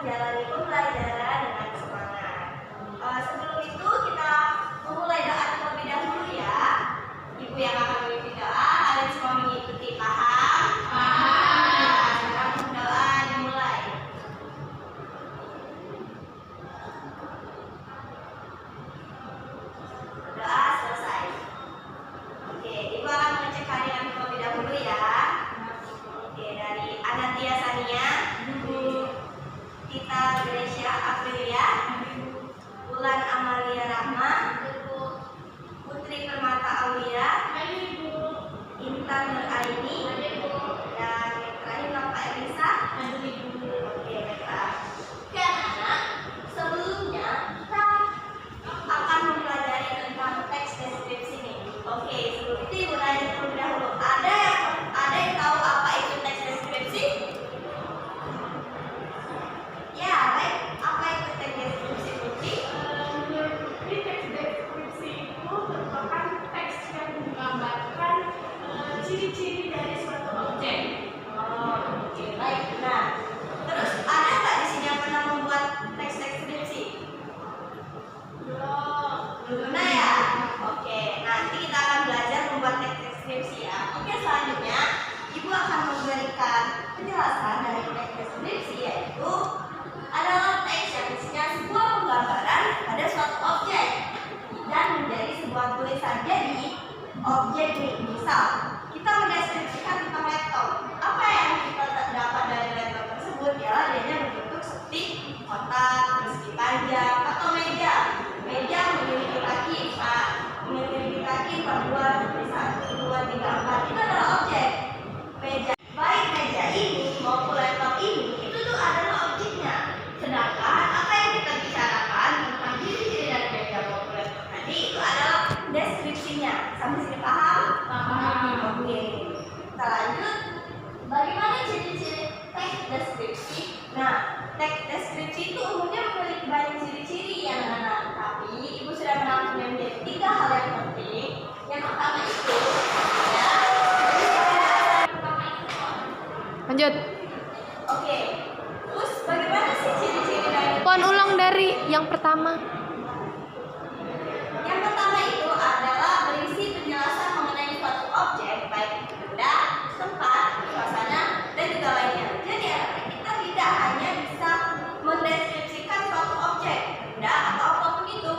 menjalani pembelajaran dengan semangat. Sebelum itu kita memulai doa terlebih dahulu ya. Ibu yang akan memimpin doa, kalian semua mengikuti. Paham? Paham. Sekarang doa dimulai. Doa selesai. Oke, Ibu akan mengecek kehadiran terlebih dahulu ya. Oke, dari Anatia Sania, Tita Gracia Aprilia, Bulan Amalia Rahma, Putri Permata Aulia, Intan Nur Aini, dan yang terakhir Bapak Elisa. Oke, baiklah. Oke anak-anak, sebelumnya kita akan mempelajari tentang teks deskripsi ini. Oke, sebelum itu Ibu tanya terlebih dahulu. Ada yang tahu apa itu teks deskripsi? Ya, baik. Apa itu teks deskripsi, Putri? Teks deskripsi itu merupakan teks yang menggambarkan ciri-ciri dari suatu objek. Oke, baik. Nah, terus ada nggak di sini yang pernah membuat teks deskripsi? Belum ya? Oke, nanti kita akan belajar membuat teks deskripsi ya. Oke, selanjutnya Ibu akan memberikan penjelasan dari teks deskripsi, yaitu adalah teks yang isinya sebuah penggambaran pada suatu objek dan menjadi sebuah tulisan. Jadi, objek ini misal kita mendeskripsikan tentang laptop. Apa yang kita dapat dari laptop tersebut? Ya, dia berbentuk seperti kotak, persegi panjang, atau meja. Meja memiliki kaki 4, 1, 2, 3, 4. Itu adalah objek. Meja, baik meja ini maupun laptop ini, itu tuh adalah objeknya. Sedangkan apa yang kita bicarakan tentang ciri-ciri dari meja maupun laptop tadi itu adalah deskripsinya. Sampai sini paham? Paham. Oke. Kita lanjut. Bagaimana ciri-ciri teks deskripsi? Nah, teks deskripsi itu umumnya memiliki banyak ciri-ciri ya anak-anak. Tapi Ibu sudah merangkumnya menjadi 3 hal yang penting. Yang pertama itu ya. Lanjut. Oke. Terus bagaimana sih ciri-ciri dari Pohon ulang dari yang pertama. Yang pertama itu adalah berisi penjelasan mengenai suatu objek, baik itu benda, tempat, suasana, dan juga lainnya. Jadi kita tidak hanya bisa mendeskripsikan suatu objek, benda, atau apapun itu,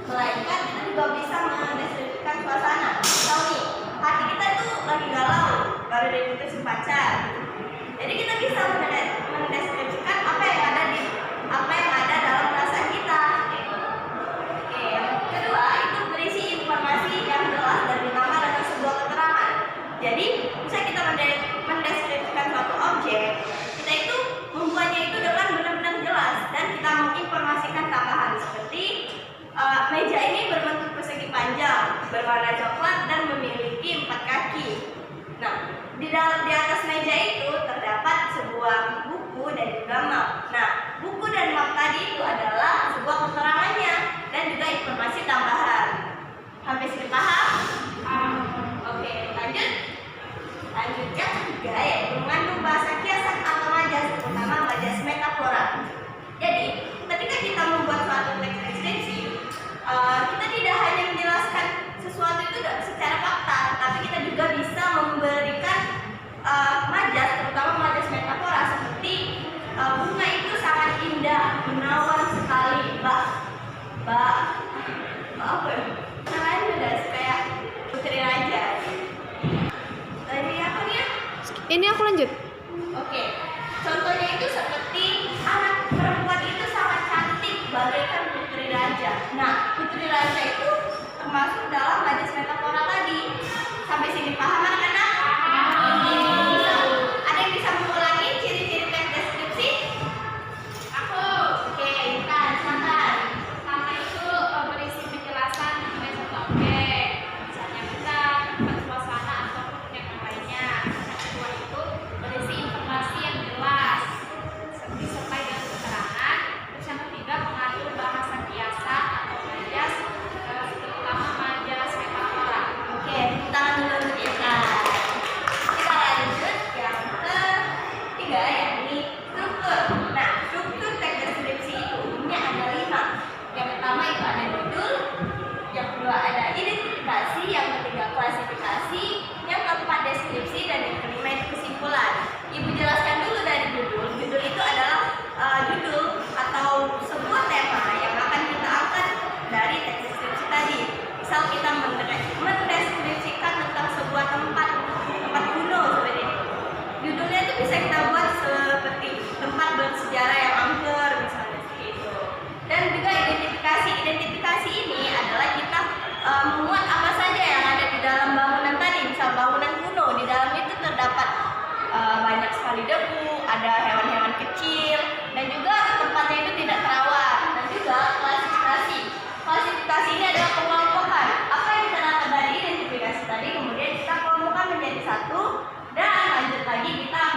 melainkan kita juga bisa mendeskripsikan suasana. Misal nih, hati kita itu lagi galau, baru diputusin pacar. Jadi kita bisa mendeskripsikan apa yang ada dalam perasaan kita. Oke, yang kedua itu berisi informasi yang jelas dan ditambah dengan sebuah keterangan. Jadi bisa kita mendeskripsikan suatu objek, kita itu membuatnya itu dengan benar-benar jelas dan kita menginformasikan tambahan seperti meja ini berbentuk persegi panjang, berwarna coklat dan memiliki 4 kaki. Nah, di atas meja itu terdapat sebuah buku dan juga map. Nah, buku dan map tadi itu adalah sebuah keterangannya dan juga informasi tambahan. Sampai sini paham? Oke, lanjut. Lanjut yang ketiga yaitu mengandung bahasa kiasan atau majas, terutama majas metafora. Jadi, ketika kita membuat suatu teks deskripsi, kita tidak hanya menjelaskan sesuatu itu secara fakta, tapi kita juga bisa memberikan majas, terutama majas metafora seperti bunga itu sangat indah, menawan sekali, apa ya? Namanya udah kayak putri raja. Dari apa nih ya? Ini aku lanjut. Oke, contohnya itu seperti anak perempuan itu sangat cantik bagaikan putri raja. Nah, putri raja itu termasuk dalam majas metafora tadi. Sampai sini paham anak-anak? Ada yang bisa mengulangi ciri-ciri teks deskripsi? Aku. Oke, Intan, silakan. Pertama itu berisi penjelasan mengenai suatu objek, misalnya benda, tempat, suasana, ataupun yang lainnya. Yang kedua itu berisi informasi yang jelas, disertai dengan keterangan. Terus yang ketiga mengandung bahasa biasa atau majas, terutama majas metafora. Oke, tangan dulu untuk Intan.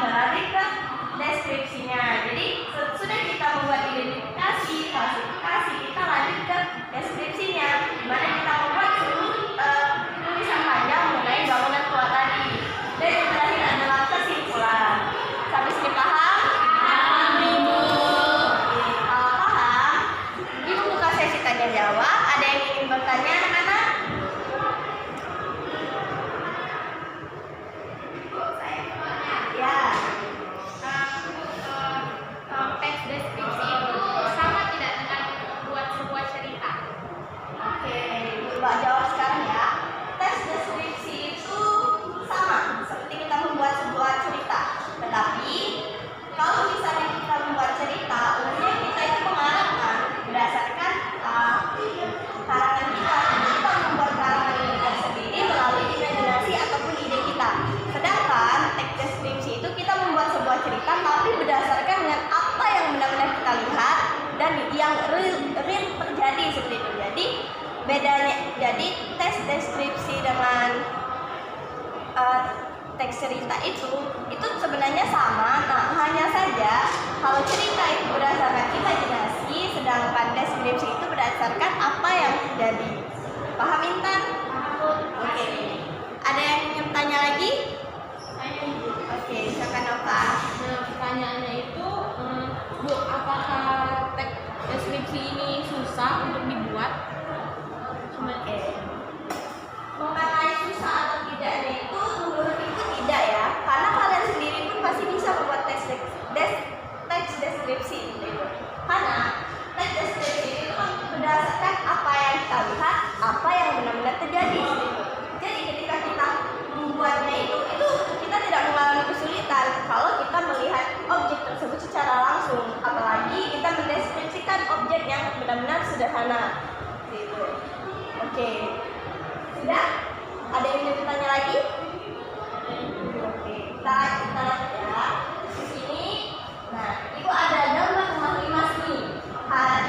beralih ke deskripsinya. Jadi sudah kita membuat identifikasi, klasifikasi, kita lanjut ke deskripsinya, di mana kita membuat seluruh tulisan panjang mengenai bangunan tua tadi. Dan yang terakhir adalah kesimpulan. Sampai sini paham? Kalau paham, Ibu buka sesi tanya jawab. Ada yang ingin bertanya, anak-anak? Ya. Teks deskripsi itu sama tidak dengan buat sebuah cerita? Oke, Ibu jawab sekarang ya. Teks deskripsi itu sama seperti kita membuat sebuah cerita. Tetapi kalau misalnya kita membuat cerita, umumnya kita itu mengarangkan berdasarkan karangan kita. Kita membuat karangan kita sendiri melalui imajinasi ataupun ide kita. Sedangkan teks deskripsi itu kita membuat sebuah cerita tapi berdasarkan dengan apa yang benar-benar kita lihat dan yang real terjadi seperti itu. Jadi bedanya, jadi teks deskripsi dengan teks cerita itu sebenarnya sama. Nah, hanya saja kalau cerita itu berdasarkan imajinasi, sedangkan deskripsi itu berdasarkan apa yang terjadi. Paham, Intan? Oke. Ada yang ingin tanya lagi? Oke, silakan Nova. Nah, pertanyaannya itu, Bu, apakah teks deskripsi ini susah untuk dibuat? Oke. Mengenai susah atau tidaknya itu menurut Ibu tidak ya, karena kalian sendiri pun pasti bisa membuat teks deskripsi gitu. Karena teks deskripsi itu kan berdasarkan apa yang kita lihat, apa yang benar-benar terjadi gitu. Jadi ketika kita membuatnya itu kita tidak mengalami kesulitan kalau kita melihat objek tersebut secara langsung, apalagi kita mendeskripsikan objek yang benar-benar sederhana gitu. Oke. Sudah? Ada yang ingin bertanya lagi? Oke, kita lanjut ya. Di sini, nah, Ibu ada gambar rumah limas nih.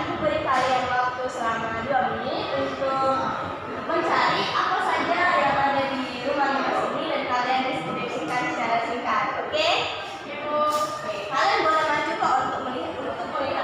Ibu beri kalian waktu selama 2 menit untuk mencari apa saja yang ada di rumah limas ini dan kalian deskripsikan secara singkat. Oke? Oke, kalian boleh maju kok untuk melihat fotonya.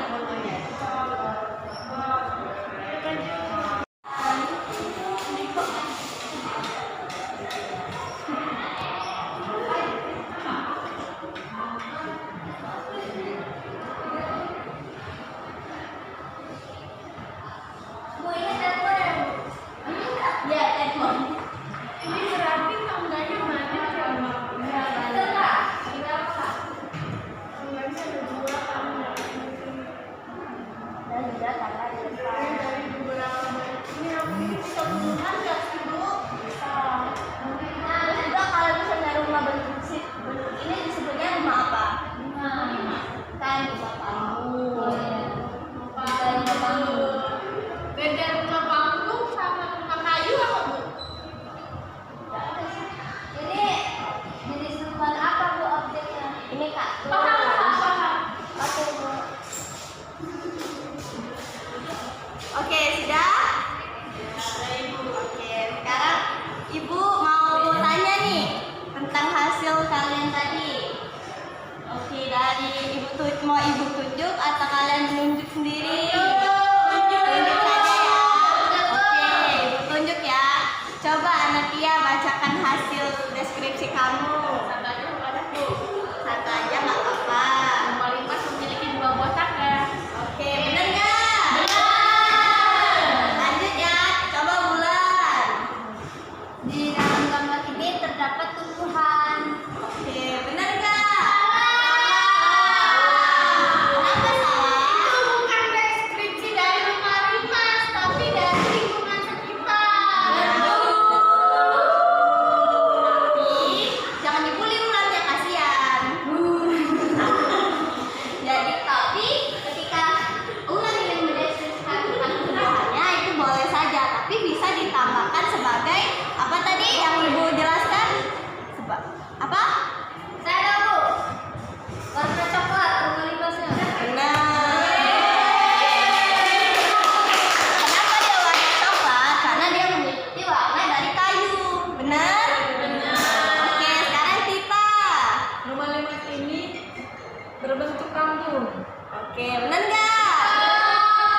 Oke, benar nggak?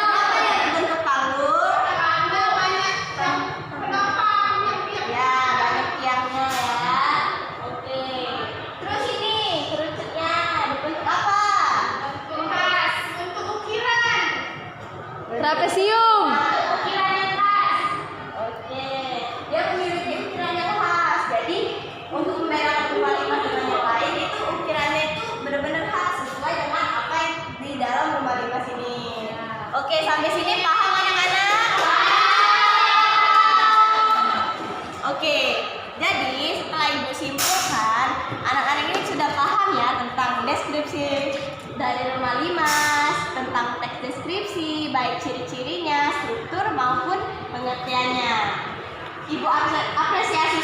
Kenapa ya dibentuk kalung? Ya, banyak tiangnya ya. Oke. Terus ini kerucutnya dibentuk apa? Trapesium. Oke. Dia memiliki ukiran yang khas. Jadi untuk membedakan rumah limas dengan yang lain itu ukirannya itu benar-benar khas sesuai dengan apa yang di dalam rumah limas ini. Oke, sampai sini paham anak-anak? Oke, jadi setelah Ibu simpulkan, anak-anak ini sudah paham ya tentang deskripsi dari rumah limas, tentang teks deskripsi, baik ciri-cirinya, struktur maupun pengertiannya. Ibu apresiasi